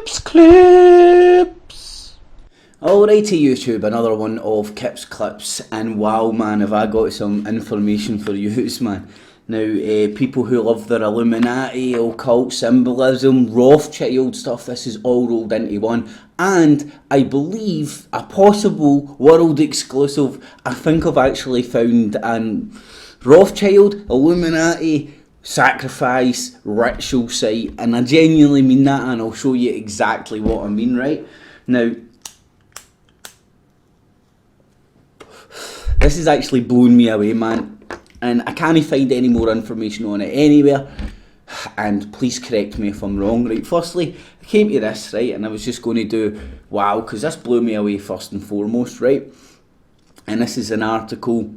Clips. Alrighty YouTube, another one of Kip's Clips, and wow man, have I got some information for you, man. Now, people who love their Illuminati, occult symbolism, Rothschild stuff, this is all rolled into one. And I believe a possible world exclusive, I think I've actually found an Rothschild Illuminati sacrifice ritual site, and I genuinely mean that, and I'll show you exactly what I mean, right? Now, this has actually blown me away, man. And I can't find any more information on it anywhere, and please correct me if I'm wrong, right? Firstly, I came to this, right, and I was just going to do, wow, because this blew me away first and foremost, right? And this is an article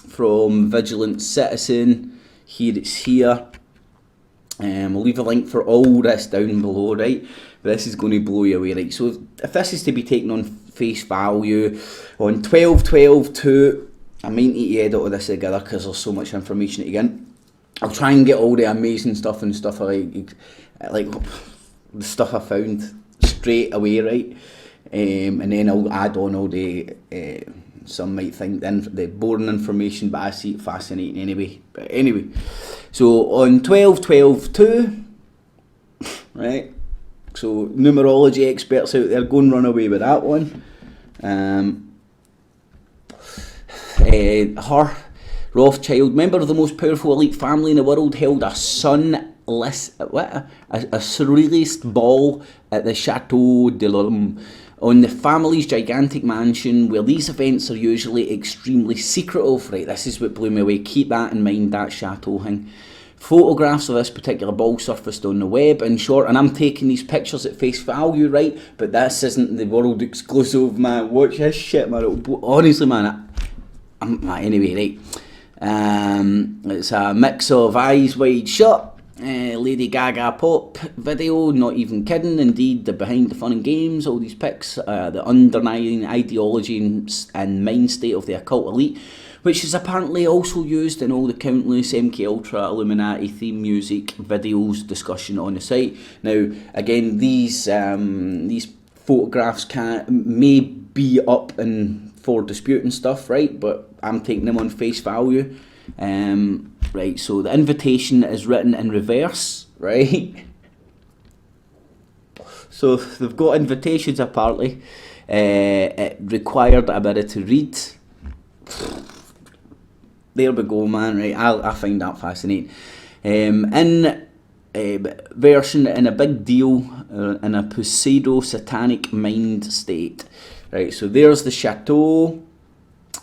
from Vigilant Citizen, here it's here. I'll leave a link for all this down below, right? But this is going to blow you away, right? So if this is to be taken on face value, on 12/12/2, I might need to edit all this together because there's so much information to get in. I'll try and get all the amazing stuff and stuff like the stuff I found straight away, right? And then I'll add on all the, some might think the boring information, but I see it fascinating anyway. But anyway, so on 12/12/2, right? So numerology experts out there, go and run away with that one. Her, Rothschild, member of the most powerful elite family in the world, held a surrealist ball at the Chateau de l'Homme on the family's gigantic mansion, where these events are usually extremely secretive. Right, this is what blew me away. Keep that in mind, that chateau thing. Photographs of this particular ball surfaced on the web. In short, and I'm taking these pictures at face value, right? But this isn't the world exclusive, man. Watch this shit, man. Honestly, man. Anyway, right. It's a mix of Eyes Wide Shut, Lady Gaga pop video, not even kidding, indeed, the behind the fun and games, all these pics, the underlying ideology and mind state of the occult elite, which is apparently also used in all the countless MK Ultra Illuminati theme music videos discussion on the site. Now, again, these photographs may be up and for dispute and stuff, right? But I'm taking them on face value. Right, so the invitation is written in reverse, right? So they've got invitations apparently. It required a bit to read. There we go, man, right? I find that fascinating. In version, in a big deal, in a pseudo-satanic mind state. Right, so there's the chateau.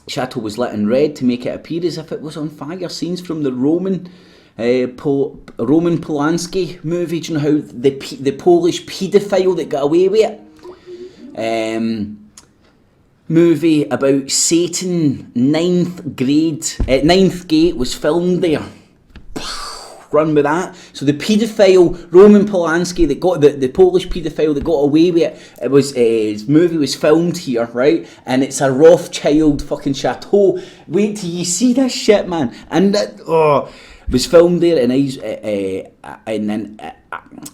Chateau was lit in red to make it appear as if it was on fire. Scenes from the Roman Polanski movie. Do you know how the Polish paedophile that got away with it? Movie about Satan, ninth gate was filmed there. Run with that. So the paedophile Roman Polanski that got the Polish paedophile that got away with it, it was his movie was filmed here, right? And it's a Rothschild fucking chateau. Wait till you see this shit, man. And it was filmed there in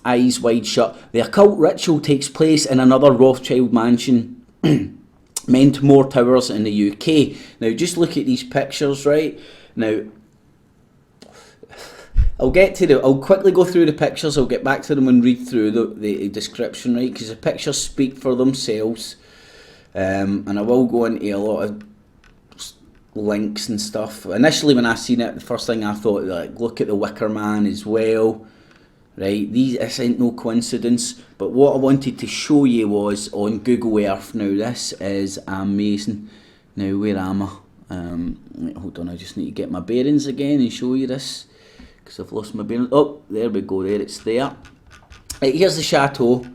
Eyes Wide Shut. The occult ritual takes place in another Rothschild mansion, Mentamore Towers in the UK. Now just look at these pictures, right? Now I'll quickly go through the pictures, I'll get back to them and read through the description, right, because the pictures speak for themselves, and I will go into a lot of links and stuff. Initially when I seen it, the first thing I thought, like, look at the wickerman as well, right, this ain't no coincidence, but what I wanted to show you was on Google Earth. Now this is amazing. Now where am I? Hold on, I just need to get my bearings again and show you this. Because I've lost my bearings. Oh, there we go, there, it's there. Right, here's the chateau.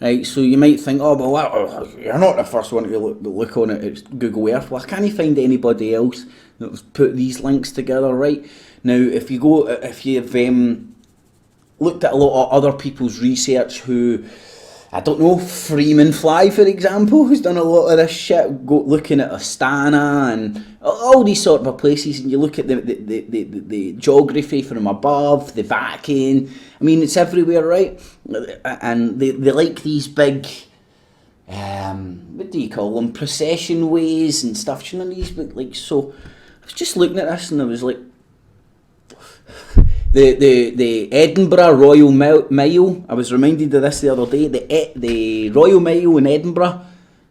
Right, so you might think, oh, well, you're not the first one to look on it, it's Google Earth. Well, I can't find anybody else that's put these links together, right? Now, if you've looked at a lot of other people's research who I don't know, Freeman Fly, for example, who's done a lot of this shit, looking at Astana and all these sort of places, and you look at the geography from above, the Vatican. I mean, it's everywhere, right? And they like these big, what do you call them, procession ways and stuff, you know, these big, like, so I was just looking at this and I was like, the Edinburgh Royal Mile, I was reminded of this the other day, the Royal Mile in Edinburgh,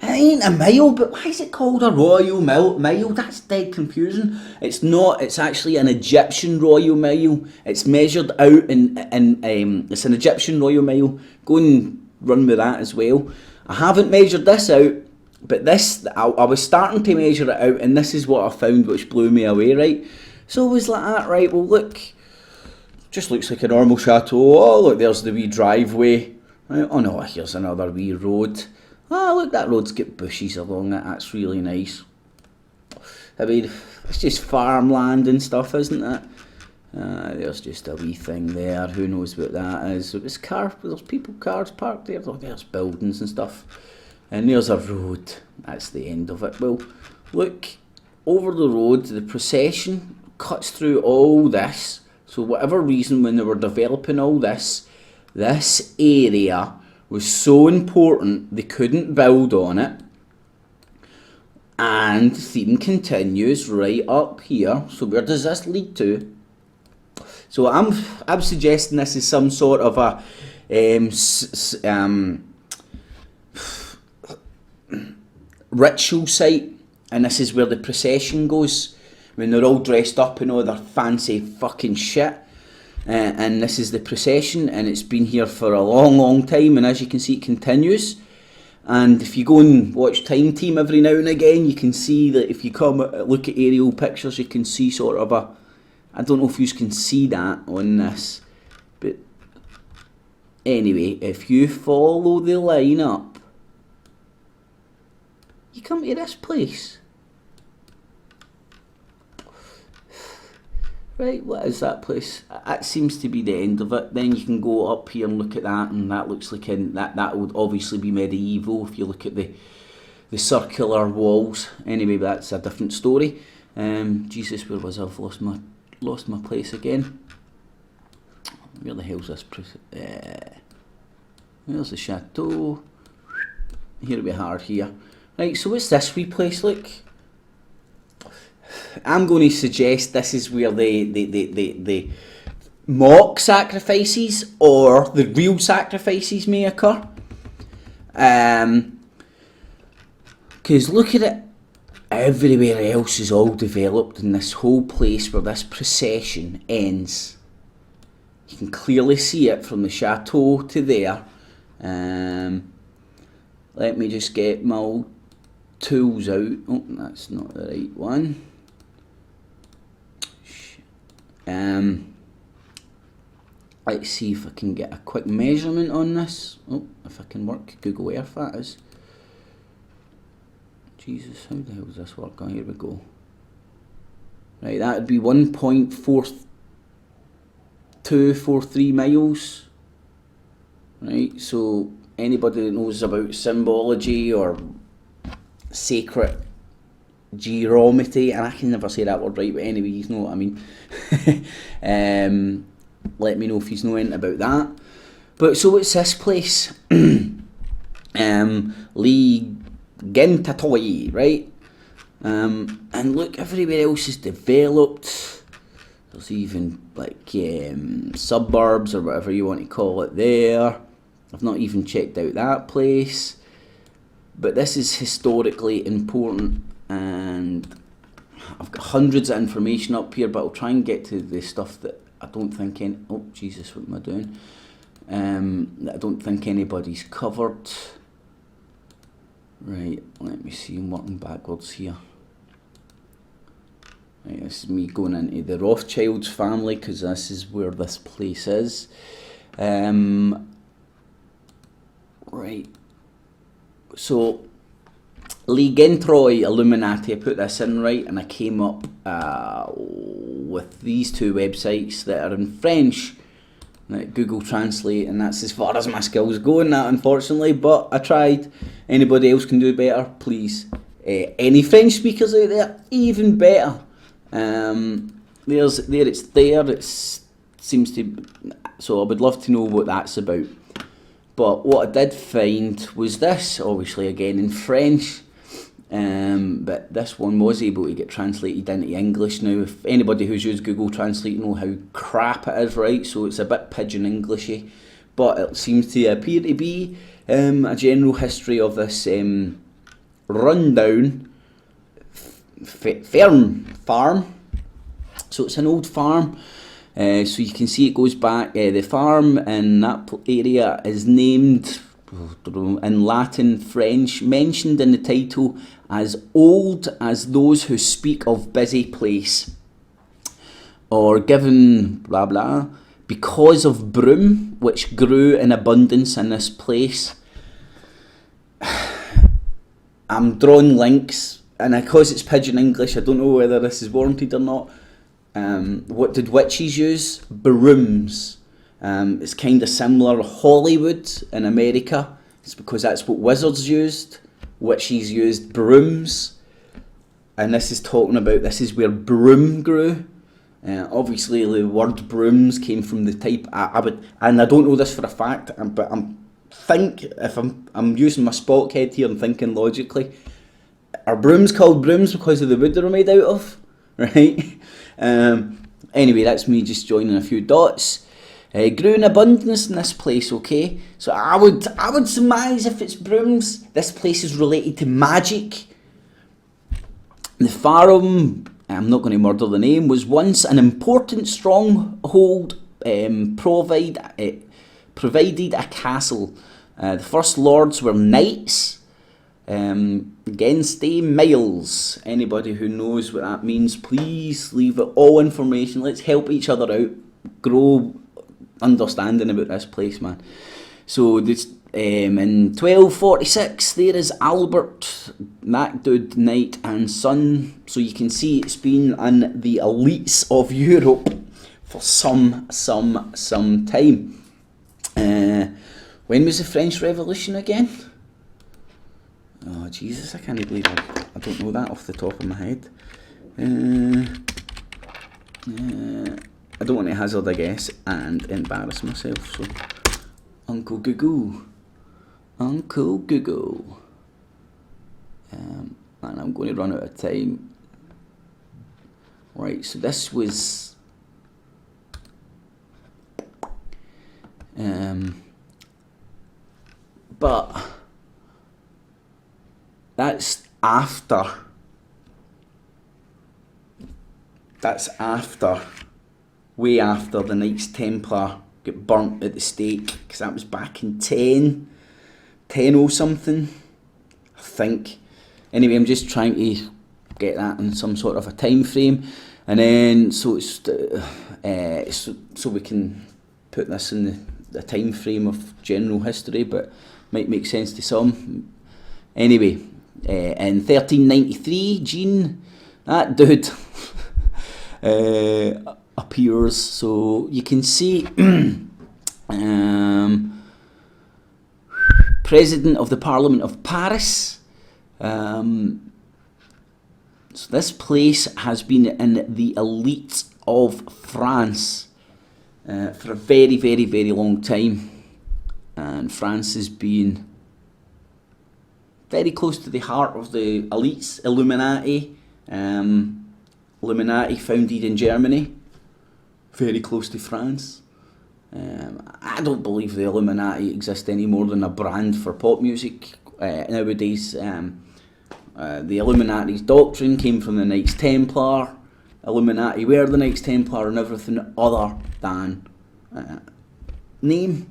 it ain't a mile, but why is it called a Royal Mile? That's dead confusing. It's not, it's actually an Egyptian Royal Mile. It's measured out in it's an Egyptian Royal Mile. Go and run with that as well. I haven't measured this out, but this, I was starting to measure it out, and this is what I found, which blew me away, right? So I was like that, right, well look, just looks like a normal chateau. Oh look, there's the wee driveway. Right. Oh no, here's another wee road. Oh look, that road's got bushes along it, that's really nice. I mean, it's just farmland and stuff, isn't it? There's just a wee thing there, who knows what that is. There's cars parked there, oh, there's buildings and stuff. And there's a road, that's the end of it. Well, look, over the road, the procession cuts through all this. So whatever reason, when they were developing all this area was so important they couldn't build on it. And the theme continues right up here. So where does this lead to? So I'm suggesting this is some sort of a ritual site, and this is where the procession goes. When they're all dressed up in all their fancy fucking shit, and this is the procession, and it's been here for a long time, and as you can see it continues. And if you go and watch Time Team every now and again, you can see that if you come look at aerial pictures, you can see sort of a, I don't know if you can see that on this, but anyway, if you follow the line up, you come to this place. Right, what is that place? That seems to be the end of it. Then you can go up here and look at that, and that looks like that would obviously be medieval if you look at the circular walls. Anyway, that's a different story. Jesus, where was I? I've lost my place again. Where the hell's this place? There's the chateau. Here we are here. Right, so what's this wee place like? I'm going to suggest this is where the mock sacrifices or the real sacrifices may occur. Because look at it, everywhere else is all developed, in this whole place where this procession ends. You can clearly see it from the chateau to there. Let me just get my old tools out. Oh, that's not the right one. Let's see if I can get a quick measurement on this. Oh, if I can work Google Earth, that is. Jesus, how the hell does this work? Oh, here we go. Right, that would be 1.4243 miles. Right, so anybody that knows about symbology or sacred geometry, and I can never say that word right, but anyway, you know what I mean. Let me know if you know anything about that. But so what's this place? Genitoy, right? And look, everywhere else is developed. There's even like suburbs or whatever you want to call it there. I've not even checked out that place. But this is historically important, and I've got hundreds of information up here, but I'll try and get to the stuff that I don't think oh Jesus, what am I doing? That I don't think anybody's covered. Right, let me see, I'm working backwards here. Right, this is me going into the Rothschilds family, because this is where this place is. Right, so Rothschilds Illuminati, I put this in right, and I came up with these two websites that are in French. like Google Translate, and that's as far as my skills go in that, unfortunately, but I tried. Anybody else can do better, please. Any French speakers out there, even better. It seems to, so I would love to know what that's about. But what I did find was this, obviously again in French, but this one was able to get translated into English. Now, if anybody who's used Google Translate know how crap it is, right? So it's a bit pidgin Englishy, but it seems to appear to be a general history of this rundown farm. So it's an old farm. So you can see it goes back, the farm in that area is named in Latin, French, mentioned in the title as old as those who speak of busy place, or given blah blah, because of broom which grew in abundance in this place. I'm drawing links, and because it's pidgin English, I don't know whether this is warranted or not. What did witches use? Brooms. It's kind of similar to Hollywood in America. It's because that's what wizards used. Witches used brooms. And this is talking about, this is where broom grew. Obviously the word brooms came from the type, and I don't know this for a fact, but I'm using my Spock head here and thinking logically. Are brooms called brooms because of the wood they were made out of? Right? Anyway, that's me just joining a few dots. Grew in abundance in this place, okay? So I would surmise if it's brooms, this place is related to magic. The Pharaoh, I'm not going to murder the name, was once an important stronghold, provided a castle. The first lords were knights, against males. Anybody who knows what that means, please leave it all information. Let's help each other out, grow understanding about this place, man. So this, in 1246 there is Albert, that dude, knight and son. So you can see it's been in the elites of Europe for some time. When was the French Revolution again? Oh Jesus, I can't believe I don't know that off the top of my head. I don't want to hazard a guess and embarrass myself, so Uncle Google. And I'm going to run out of time. Right, so this was but that's after way after the Knights Templar got burnt at the stake, because that was back in 10 or something, I think. Anyway, I'm just trying to get that in some sort of a time frame, and then so it's so we can put this in the time frame of general history, but might make sense to some. Anyway, in 1393, G.U.N.N, that dude appears. So you can see President of the Parliament of Paris. So this place has been in the elite of France for a very, very, very long time, and France has been very close to the heart of the elites, Illuminati. Illuminati founded in Germany, very close to France. I don't believe the Illuminati exist any more than a brand for pop music nowadays. The Illuminati's doctrine came from the Knights Templar. Illuminati were the Knights Templar and everything other than name.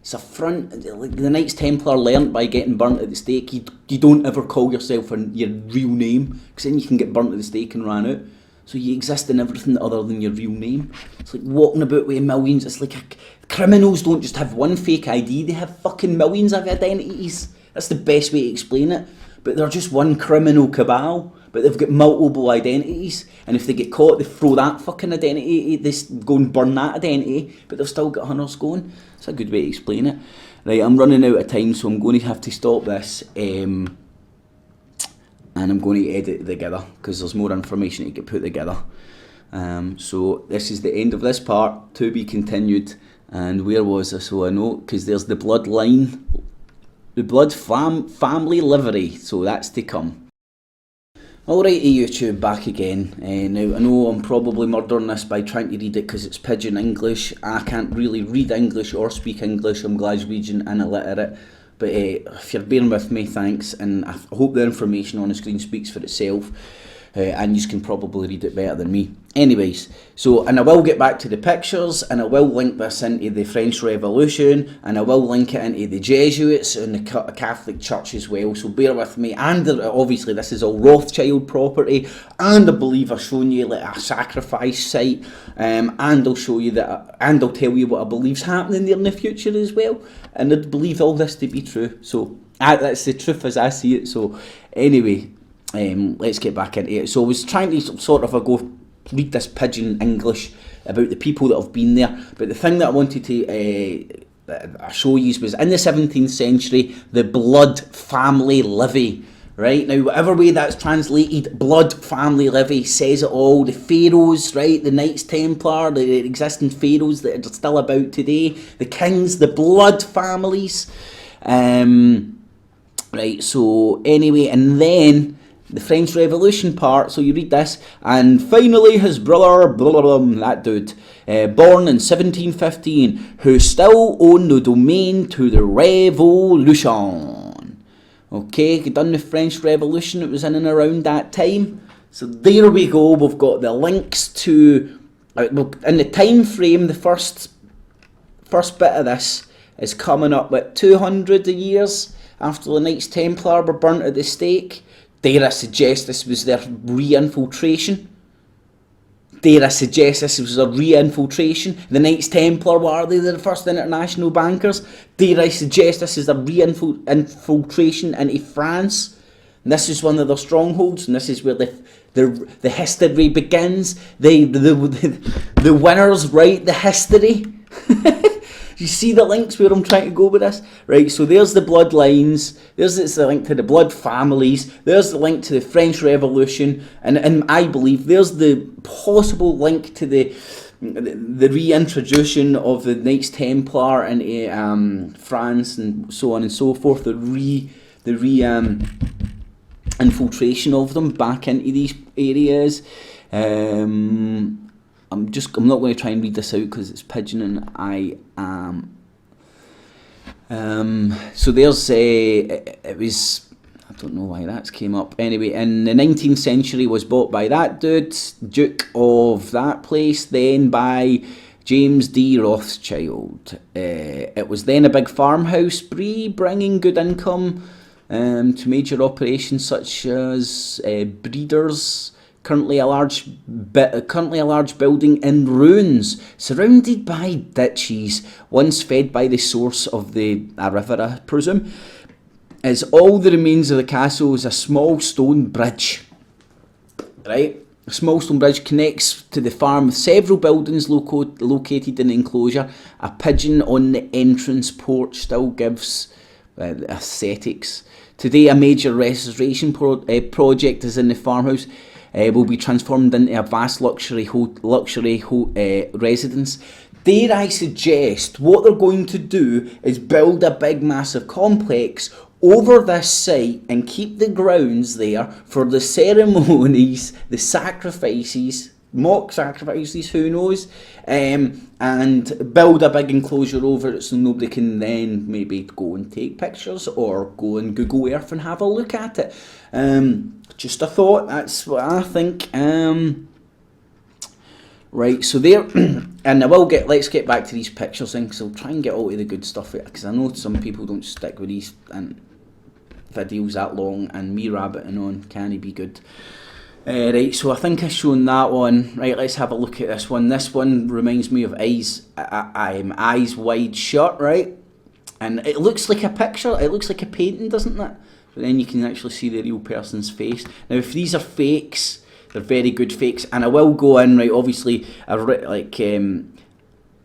It's a front. Like the Knights Templar learnt by getting burnt at the stake. You don't ever call yourself your real name, because then you can get burnt at the stake and ran out. So you exist in everything other than your real name. It's like walking about with millions. It's like criminals don't just have one fake ID, they have fucking millions of identities. That's the best way to explain it. But they're just one criminal cabal, but they've got multiple identities, and if they get caught, they throw that fucking identity, they go and burn that identity, but they've still got hunters going. It's a good way to explain it. Right, I'm running out of time, so I'm going to have to stop this, and I'm going to edit it together, because there's more information to get put together. So this is the end of this part, to be continued. And where was I? So I know, because there's the bloodline, the family livery, so that's to come. Alrighty YouTube, back again. Now I know I'm probably murdering this by trying to read it because it's pidgin English. I can't really read English or speak English, I'm Glaswegian and illiterate. But if you're bearing with me, thanks, and I hope the information on the screen speaks for itself. And you can probably read it better than me. Anyways, so, and I will get back to the pictures, and I will link this into the French Revolution, and I will link it into the Jesuits and the Catholic Church as well, so bear with me. And obviously this is all Rothschild property, and I believe I've shown you like a sacrifice site, and I'll show you that, and I'll tell you what I believe's happening there in the future as well, and I believe all this to be true. So that's the truth as I see it. So anyway, let's get back into it. So I was trying to sort of go read this pidgin English about the people that have been there, but the thing that I wanted to show you was in the 17th century, the blood family levy. Right, now whatever way that's translated, blood family levy says it all. The pharaohs, right, the Knights Templar, the existing pharaohs that are still about today, the kings, the blood families. Right, so anyway, and then the French Revolution part, so you read this, and finally his brother, blah, blah, blah, that dude, born in 1715, who still owned the domain to the Revolution. Okay, done the French Revolution, it was in and around that time. So there we go, we've got the links to, in the time frame, the first bit of this is coming up at 200 years after the Knights Templar were burnt at the stake. Dare I suggest this was their re-infiltration? Dare I suggest this was a re-infiltration? The Knights Templar, what are they? They're the first international bankers. Dare I suggest this is a re-infiltration into France? And this is one of their strongholds, and this is where the history begins. The winners write the history. You see the links where I'm trying to go with this? Right, so there's the bloodlines, there's the link to the blood families, there's the link to the French Revolution, and I believe there's the possible link to the reintroduction of the Knights Templar into France and so on and so forth, the infiltration of them back into these areas. I'm not going to try and read this out because it's pidgin and I am. So there's it was, I don't know why that came up. Anyway, in the 19th century was bought by that dude, Duke of that place, then by James D. Rothschild. It was then a big farmhouse spree, bringing good income to major operations such as breeders. Currently a large building in ruins, surrounded by ditches, once fed by the source of a river, I presume. As all the remains of the castle is a small stone bridge. Right? A small stone bridge connects to the farm with several buildings located in the enclosure. A pigeon on the entrance porch still gives aesthetics. Today a major restoration project is in the farmhouse. Will be transformed into a vast luxury residence. Dare I suggest what they're going to do is build a big massive complex over this site and keep the grounds there for the ceremonies, the sacrifices, mock sacrifices, who knows, and build a big enclosure over it so nobody can then maybe go and take pictures or go on Google Earth and have a look at it. Just a thought, that's what I think. Right, so there, and let's get back to these pictures then, because I'll try and get all of the good stuff out, because I know some people don't stick with these videos that long, and me rabbiting on can't be good. Right, so I think I've shown that one. Right, let's have a look at this one. This one reminds me of Eyes Wide Shut, right? And it looks like a picture, it looks like a painting, doesn't it? But then you can actually see the real person's face. Now, if these are fakes, they're very good fakes, and I will go in, right, obviously,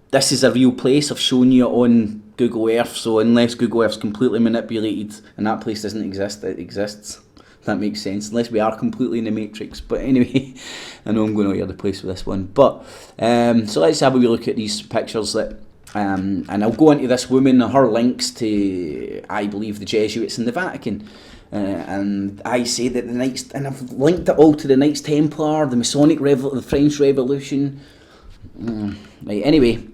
this is a real place. I've shown you on Google Earth, so unless Google Earth's completely manipulated and that place doesn't exist, it exists. That makes sense, unless we are completely in the Matrix. But anyway, I know I'm going all over the place with this one. But so let's have a wee look at these pictures that, and I'll go into this woman, her links to, I believe, the Jesuits in the Vatican. And I say that the Knights, and I've linked it all to the Knights Templar, the Masonic the French Revolution. Right, anyway,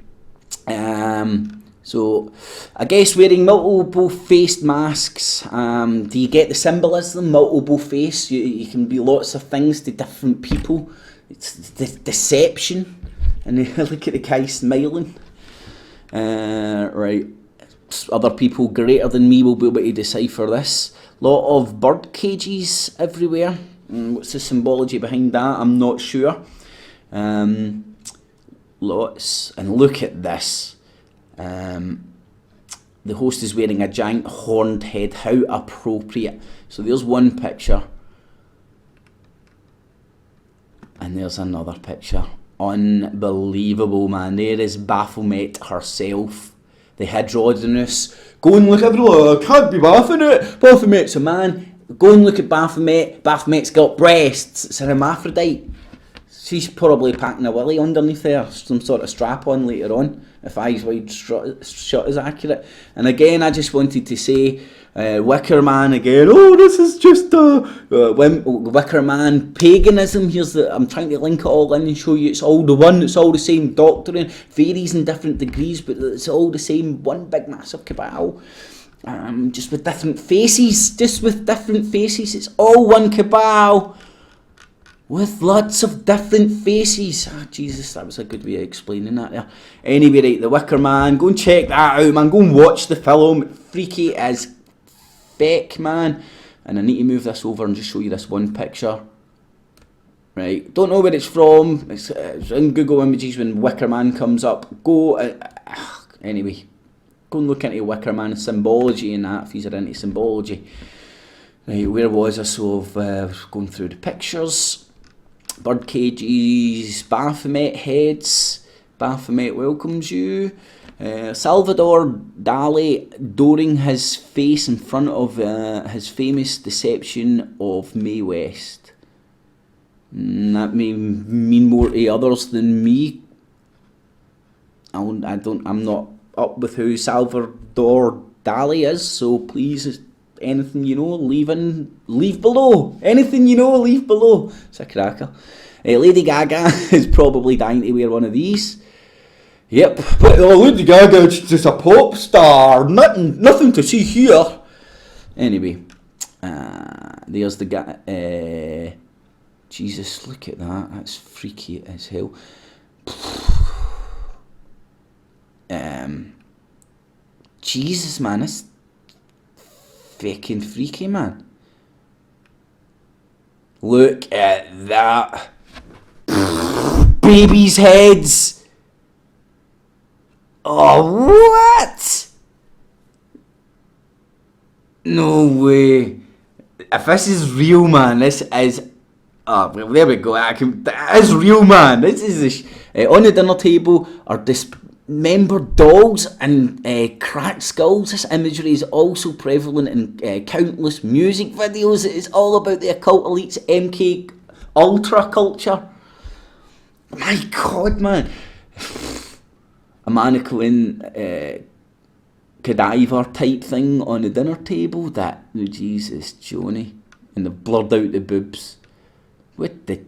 so I guess wearing multiple faced masks, do you get the symbolism? Multiple face, you can be lots of things to different people. It's deception. And look at the guy smiling. Right, other people greater than me will be able to decipher this. Lot of bird cages everywhere. What's the symbology behind that? I'm not sure. Lots, and look at this. The host is wearing a giant horned head. How appropriate. So there's one picture, and there's another picture. Unbelievable, man. There is Baphomet herself, the Hydrodinus. Go and look everywhere. I can't be Baphomet. Baphomet's a man. Go and look at Baphomet. Baphomet's got breasts. It's a hermaphrodite. She's probably packing a willy underneath there, some sort of strap on later on, if Eyes Wide Shut is accurate. And again, I just wanted to say, wickerman again. Oh, this is just wickerman paganism. I'm trying to link it all in and show you it's all the one, it's all the same doctrine, varies in different degrees, but it's all the same, one big massive cabal. Just with different faces, it's all one cabal. With lots of different faces. Oh, Jesus, that was a good way of explaining that there. Anyway, right, the Wicker Man. Go and check that out, man. Go and watch the film. Freaky as feck, man. And I need to move this over and just show you this one picture. Right, don't know where it's from. It's in Google Images when Wicker Man comes up. Go, anyway, go and look into Wicker Man symbology and that, if you're into symbology. Right, where was I? So going through the pictures. Bird cages, Baphomet heads, Baphomet welcomes you. Salvador Dali adoring his face in front of his famous deception of Mae West. That may mean more to others than me. I'm not up with who Salvador Dali is, so please, anything you know, leave below. Anything you know, leave below. It's a cracker. Lady Gaga is probably dying to wear one of these. Yep, but Lady Gaga is just a pop star. Nothing to see here. Anyway, there's the guy. Jesus, look at that. That's freaky as hell. Jesus, man, that's fucking freaky, man. Look at that. Babies' heads. Oh, what? No way. If this is real, man, this is... Oh, well, there we go. That is real, man. This is... on the dinner table are dismembered dolls and cracked skulls. This imagery is also prevalent in countless music videos. It is all about the occult elites, MK Ultra culture. My God, man. A mannequin cadaver type thing on the dinner table. That, oh, Jesus, Johnny. And they've blurred out the boobs. What the...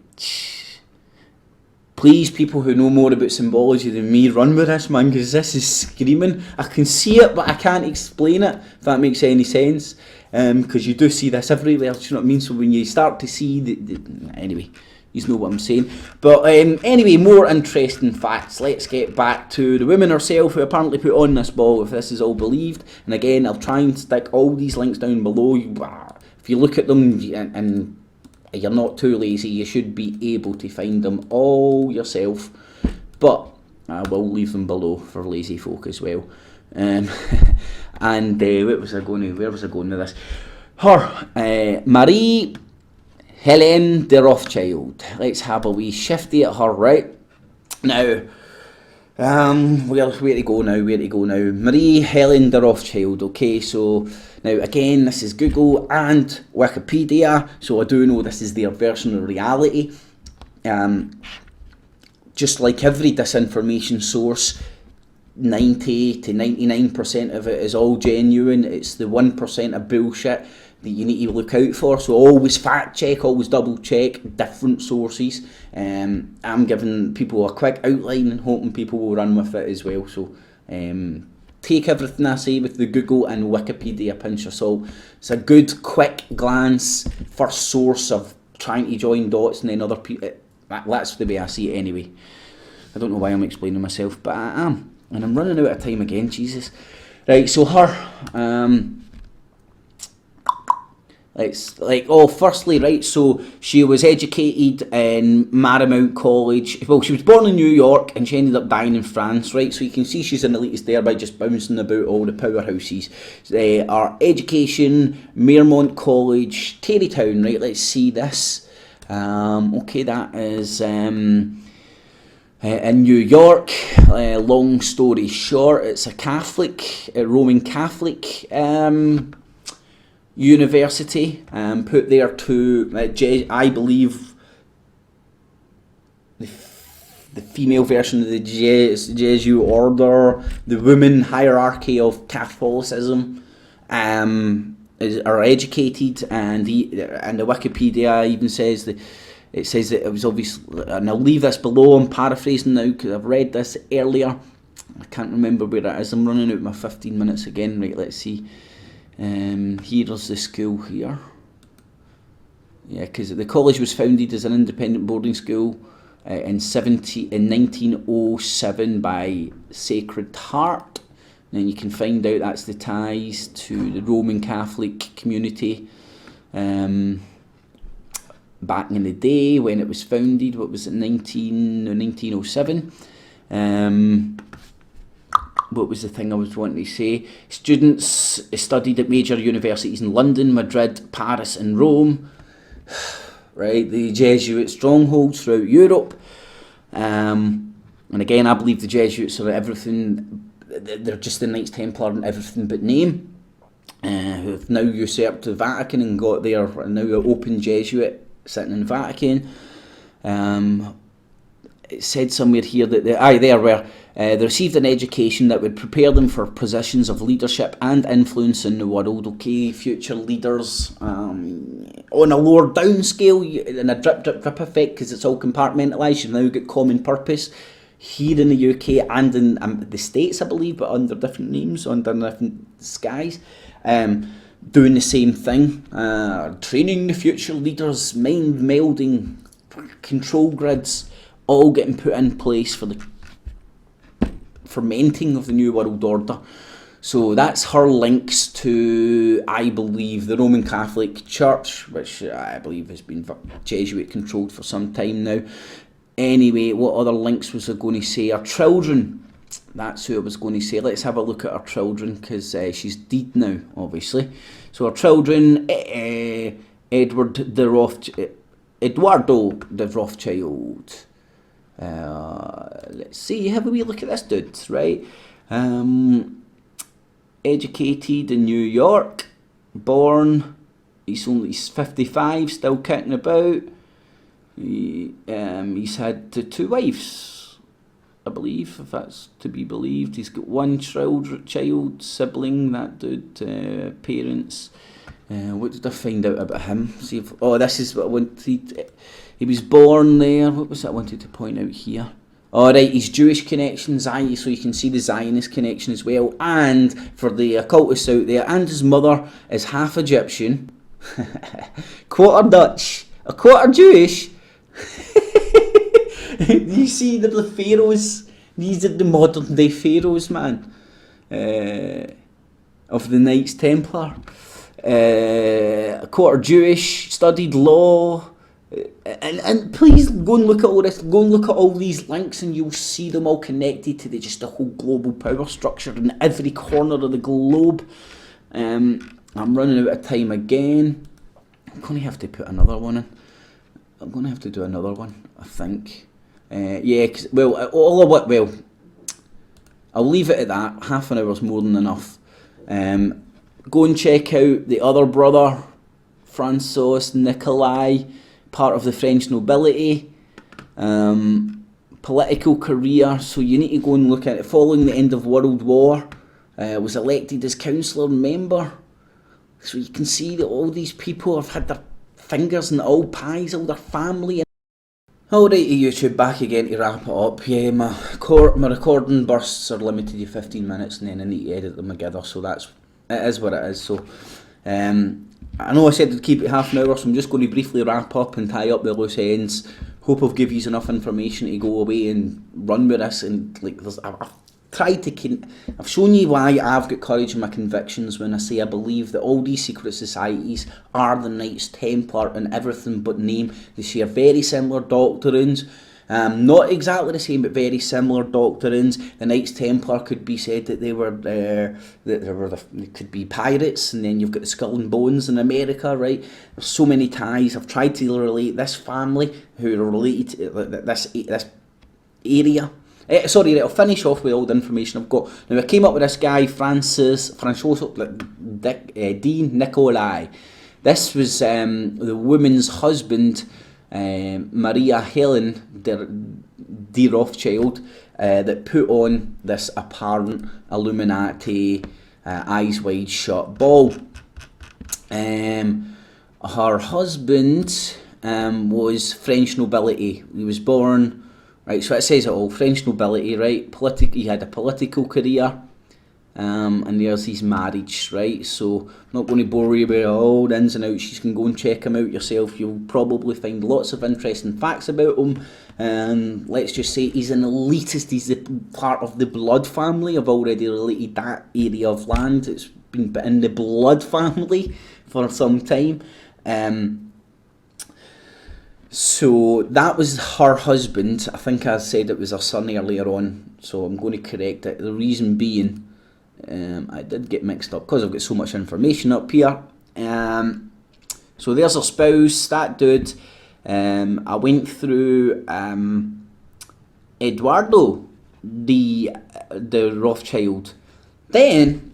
Please, people who know more about symbology than me, run with this, man, because this is screaming. I can see it, but I can't explain it, if that makes any sense. Because you do see this everywhere, do you know what I mean? So when you start to see anyway, you know what I'm saying. But anyway, more interesting facts. Let's get back to the woman herself who apparently put on this ball, if this is all believed. And again, I'll try and stick all these links down below. If you look at them and you're not too lazy, you should be able to find them all yourself. But I will leave them below for lazy folk as well. And where was I going with this? Her, Marie-Hélène de Rothschild. Let's have a wee shifty at her, right? Now, where to go now? Marie-Hélène de Rothschild. Okay, so now again, this is Google and Wikipedia, so I do know this is their version of reality. Just like every disinformation source, 90 to 99% of it is all genuine. It's the 1% of bullshit that you need to look out for. So always fact check, always double check different sources. I'm giving people a quick outline and hoping people will run with it as well. So take everything I say with the Google and Wikipedia pinch of salt. It's a good quick glance, first source of trying to join dots, and then other people. That's the way I see it anyway. I don't know why I'm explaining myself, but I am. And I'm running out of time again, Jesus. Right, so her, firstly, right, so she was educated in Marymount College. Well, she was born in New York and she ended up dying in France, right? So you can see she's an elitist there by just bouncing about all the powerhouses. Our education, Marymount College, Tarrytown, right? Let's see this. Okay, that is in New York. Long story short, it's a Roman Catholic university, put there to, I believe, the female version of the Jesuit order, the women hierarchy of Catholicism, are educated, and the Wikipedia even says that it says that it was obviously, and I'll leave this below, I'm paraphrasing now because I've read this earlier, I can't remember where it is, I'm running out my 15 minutes again, right, let's see, here's the school here, yeah, because the college was founded as an independent boarding school in 1907 by Sacred Heart. And you can find out that's the ties to the Roman Catholic community back in the day when it was founded. What was it, 1907? What was the thing I was wanting to say? Students studied at major universities in London, Madrid, Paris and Rome. Right, the Jesuit strongholds throughout Europe. And again, I believe the Jesuits are everything. They're just the Knights Templar and everything but name, who have now usurped the Vatican and got their now an open Jesuit sitting in the Vatican. It said somewhere here that they received an education that would prepare them for positions of leadership and influence in the world. Okay, future leaders on a lower down scale, in a drip effect, because it's all compartmentalised. You've now got common purpose. Here in the UK and in the States, I believe, but under different names, under different skies, doing the same thing, training the future leaders, mind melding, control grids, all getting put in place for the fermenting of the New World Order. So that's her links to, I believe, the Roman Catholic Church, which I believe has been Jesuit controlled for some time now. Anyway, what other links was I going to say? Our children, that's who I was going to say. Let's have a look at our children, because she's dead now, obviously. So our children, Eduardo de Rothschild. Let's see, have a wee look at this dude, right? Educated in New York, born, he's 55, still kicking about. He's had two wives, I believe, if that's to be believed. He's got one child, sibling, that dude, parents. What did I find out about him? See if, this is what I wanted. He was born there. What was that I wanted to point out here? Alright, he's Jewish connections, so you can see the Zionist connection as well. And for the occultists out there, and his mother is half Egyptian, quarter Dutch, a quarter Jewish. You see, they're the pharaohs. These are the modern day pharaohs, man, of the Knights Templar. A quarter Jewish, studied law, And please go and look at all this, go and look at all these links, and you'll see them all connected to just the whole global power structure in every corner of the globe. I'm running out of time again. I'm going to have to put another one in. I'm going to have to do another one, I think. Yeah, well, I'll leave it at that. Half an hour's more than enough. Go and check out the other brother, François de Nicolay, part of the French nobility. Political career, so you need to go and look at it. Following the end of World War, was elected as councillor member. So you can see that all these people have had their fingers in all pies, all their family. Alright YouTube, back again to wrap it up. Yeah, my recording bursts are limited to 15 minutes and then I need to edit them together, so it is what it is. So I know I said to keep it half an hour, so I'm just going to briefly wrap up and tie up the loose ends. Hope I've given you enough information to go away and run with this, and like I've shown you why I've got courage in my convictions when I say I believe that all these secret societies are the Knights Templar in everything but name. They share very similar doctrines, not exactly the same, but very similar doctrines. The Knights Templar could be said that they could be pirates, and then you've got the Skull and Bones in America, right? There's so many ties. I've tried to relate this family who are related to this area. Sorry, I'll finish off with all the information I've got. Now, I came up with this guy, François de Nicolay. This was the woman's husband, Marie-Hélène de Rothschild, that put on this apparent Illuminati, eyes wide shut ball. Her husband was French nobility. He was born... Right, so it says it all. French nobility, right? He had a political career, and there's his marriage, right? So I'm not going to bore you with all the ins and outs. You can go and check him out yourself. You'll probably find lots of interesting facts about him. Let's just say he's an elitist. He's a part of the blood family. I've already related that area of land. It's been in the blood family for some time. So that was her husband. I think I said it was her son earlier on, so I'm going to correct it. The reason being, I did get mixed up because I've got so much information up here. So there's her spouse, that dude. I went through Eduardo de Rothschild. Then,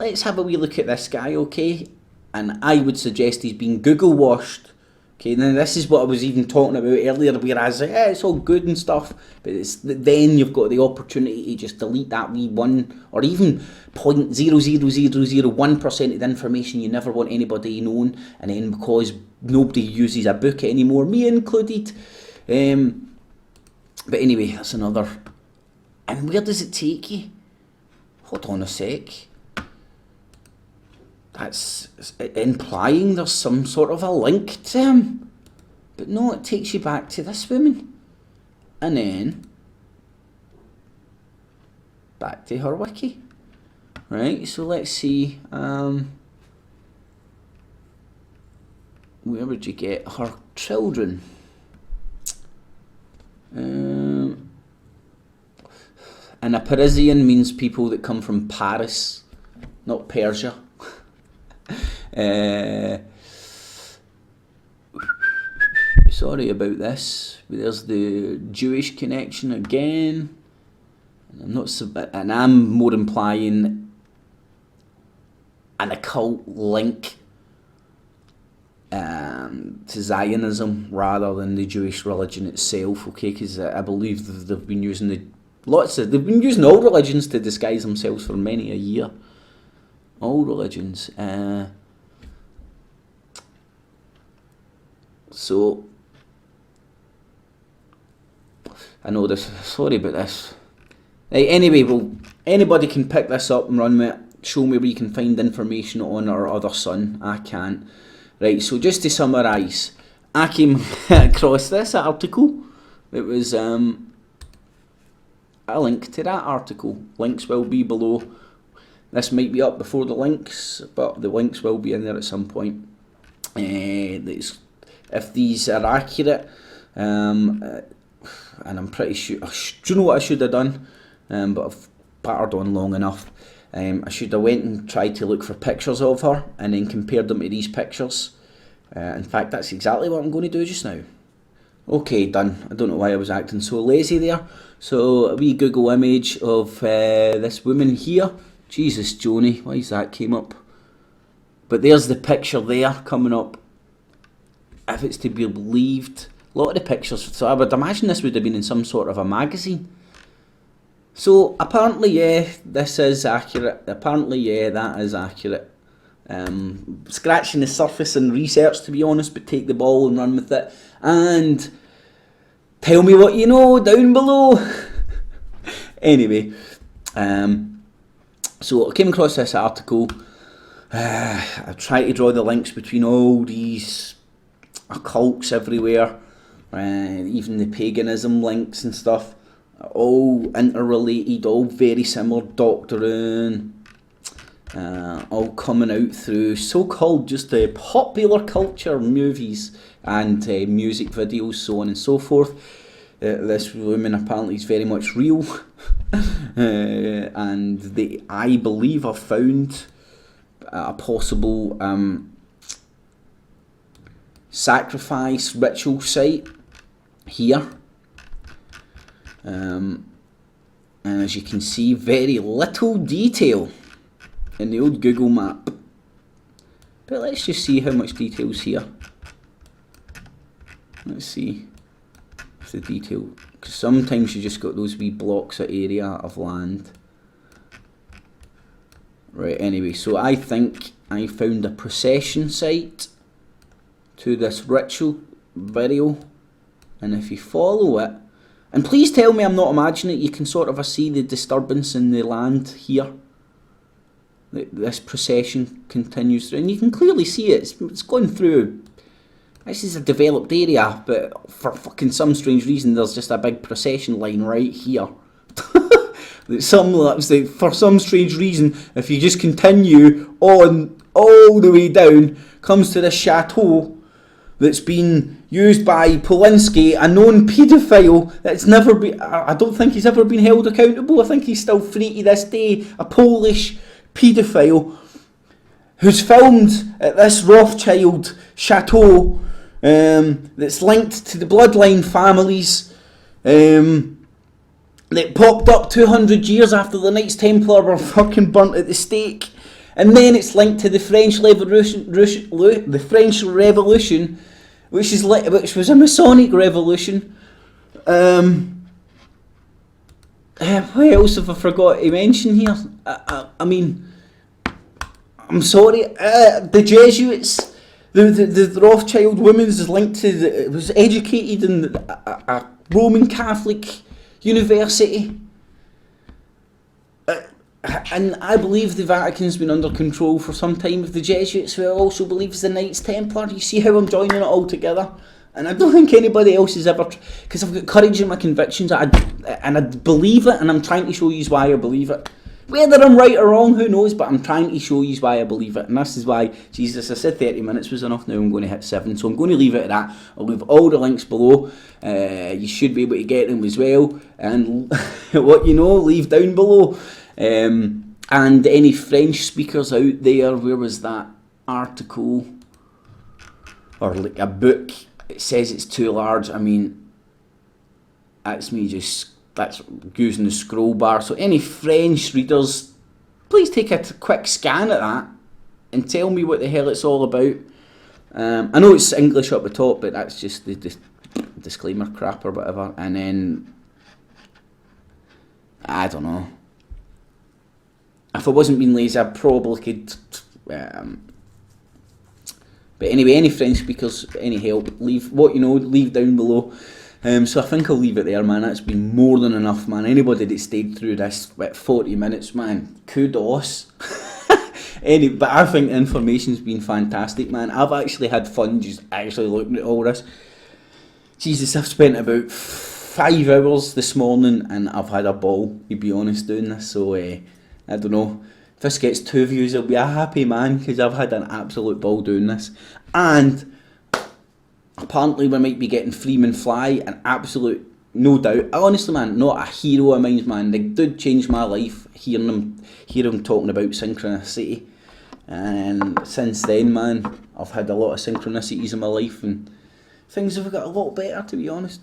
let's have a wee look at this guy, okay? And I would suggest he's been Google washed. Okay, now this is what I was even talking about earlier, where I was like, it's all good and stuff, but then you've got the opportunity to just delete that wee 1 or even 0.00001% of the information you never want anybody known, and then because nobody uses a book anymore, me included. But anyway, that's another. And where does it take you? Hold on a sec. That's implying there's some sort of a link to him. But no, it takes you back to this woman. And then back to her wiki. Right, so let's see. Where would you get her children? And a Parisian means people that come from Paris, not Persia. Sorry about this, but there's the Jewish connection again. I'm more implying an occult link to Zionism rather than the Jewish religion itself. Okay, because I believe they've been using they've been using all religions to disguise themselves for many a year. All religions. So I know this. Sorry about this. Right, anyway, well, anybody can pick this up and run with it. Show me where you can find information on her other son. I can't. Right. So just to summarise, I came across this article. It was a link to that article. Links will be below. This might be up before the links, but the links will be in there at some point. if these are accurate. And I'm pretty sure, do you know what I should have done? But I've battered on long enough. I should have went and tried to look for pictures of her and then compared them to these pictures. In fact, that's exactly what I'm going to do just now. Okay, done. I don't know why I was acting so lazy there. So a wee Google image of this woman here. Jesus, Joni, why is that came up? But there's the picture there coming up. If it's to be believed, a lot of the pictures, so I would imagine this would have been in some sort of a magazine. So apparently, yeah, this is accurate. Apparently, yeah, that is accurate. Scratching the surface and research, to be honest, but take the ball and run with it. And tell me what you know down below. Anyway, so I came across this article. I try to draw the links between all these occults everywhere, even the paganism links and stuff, all interrelated, all very similar doctrine, all coming out through so-called just popular culture, movies and music videos, so on and so forth. This woman apparently is very much real, and they, I believe, have found a possible sacrifice ritual site here, and as you can see, very little detail in the old Google map, but let's just see how much detail's here. Let's see if the detail, because sometimes you just got those wee blocks of area of land. Right, anyway, so I think I found a procession site to this ritual video, and if you follow it, and please tell me I'm not imagining it, you can sort of see the disturbance in the land here. This procession continues through, and you can clearly see it, it's going through. This is a developed area, but for fucking some strange reason there's just a big procession line right here. For some strange reason, if you just continue on all the way down, comes to this chateau that's been used by Polanski, a known paedophile that's never been, I don't think he's ever been held accountable. I think he's still free to this day, a Polish paedophile who's filmed at this Rothschild chateau that's linked to the bloodline families that popped up 200 years after the Knights Templar were fucking burnt at the stake, and then it's linked to the French Revolution, which was a Masonic revolution. What else have I forgot to mention here? I mean, I'm sorry, the Jesuits, the Rothschild women's is linked to was educated in a Roman Catholic university, and I believe the Vatican's been under control for some time of the Jesuits, who also believes the Knights Templar. You see how I'm joining it all together? And I don't think anybody else has ever, because I've got courage in my convictions, and I believe it, and I'm trying to show you why I believe it. Whether I'm right or wrong, who knows, but I'm trying to show you why I believe it. And this is why, Jesus, I said 30 minutes was enough, now I'm going to hit 7, so I'm going to leave it at that. I'll leave all the links below, you should be able to get them as well, and what you know, leave down below. And any French speakers out there, where was that article, or like a book, it says it's too large. I mean, that's me just, that's using the scroll bar. So any French readers, please take a quick scan at that and tell me what the hell it's all about. I know it's English up the top, but that's just the disclaimer crap or whatever. And then, I don't know. If I wasn't being lazy, I probably could... but anyway, any French speakers, any help, leave what you know, leave down below. So I think I'll leave it there, man. That's been more than enough, man. Anybody that stayed through this 40 minutes, man, kudos. But I think the information's been fantastic, man. I've actually had fun just actually looking at all this. Jesus, I've spent about 5 hours this morning and I've had a ball, to be honest, doing this. So I don't know. If this gets 2 views, I'll be a happy man, because I've had an absolute ball doing this. And apparently we might be getting Freeman Fly, an absolute, no doubt, honestly man, not a hero of mine, man. The dude changed my life, hearing him talking about synchronicity. And since then, man, I've had a lot of synchronicities in my life, and things have got a lot better, to be honest.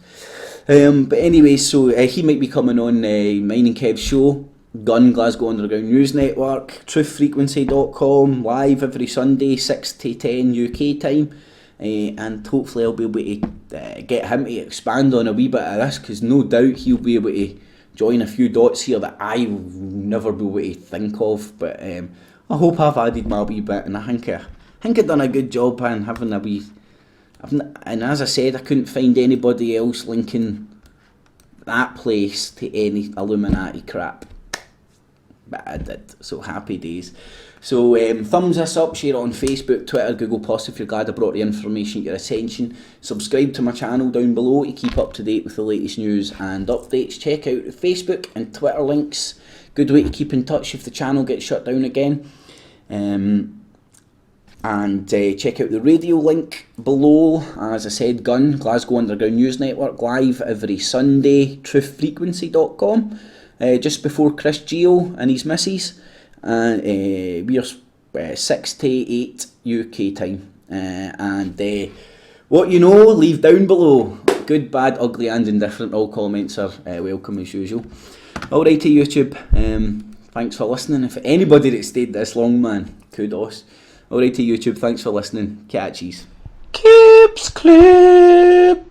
But anyway, so he might be coming on mine and Kev's show, G.U.N.N, Glasgow Underground News Network, truthfrequency.com, live every Sunday, 6 to 10 UK time. And hopefully I'll be able to get him to expand on a wee bit of this, because no doubt he'll be able to join a few dots here that I will never be able to think of. But I hope I've added my wee bit, and I think I've done a good job in having a wee... And as I said, I couldn't find anybody else linking that place to any Illuminati crap, but I did, so happy days. So thumbs this up, share it on Facebook, Twitter, Google Plus if you're glad I brought the information to your attention. Subscribe to my channel down below to keep up to date with the latest news and updates. Check out the Facebook and Twitter links, good way to keep in touch if the channel gets shut down again. And check out the radio link below. As I said, G.U.N.N, Glasgow Underground News Network, live every Sunday, truthfrequency.com, just before Chris Geo and his missus. And we are 6 to 8 UK time. And what you know, leave down below. Good, bad, ugly and indifferent. All comments are welcome as usual. Alrighty YouTube, thanks for listening. If anybody that stayed this long, man, kudos. Alrighty YouTube, thanks for listening. Catchies. Cips clip.